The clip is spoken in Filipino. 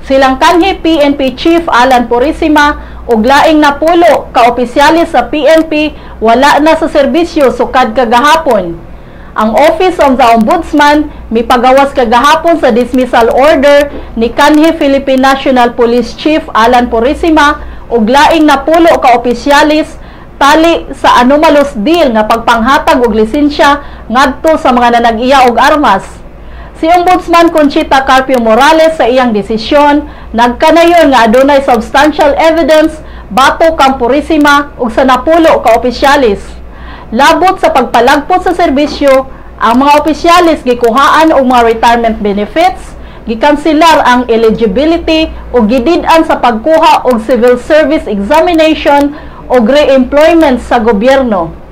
Silang kanhi PNP Chief Alan Purisima ug laing napulo ka opisyalis sa PNP wala na sa serbisyo sukad kagahapon. Ang Office of the Ombudsman mipagawas kagahapon sa dismissal order ni kanhi Philippine National Police Chief Alan Purisima ug laing napulo ka opisyalis tali sa anomalous deal nga pagpanghatag og lisensya ngadto sa mga nanag-iya og armas. Si Ombudsman Conchita Carpio Morales sa iyang desisyon nagkanayon nga adunay substantial evidence batok kang Purisima ug sa napulo ka opisyalis. Labot sa pagpalagpot sa serbisyo, ang mga opisyalis gikuhaan og mga retirement benefits, gikanselar ang eligibility ug gidid-an sa pagkuha og civil service examination o re-employment sa gobyerno.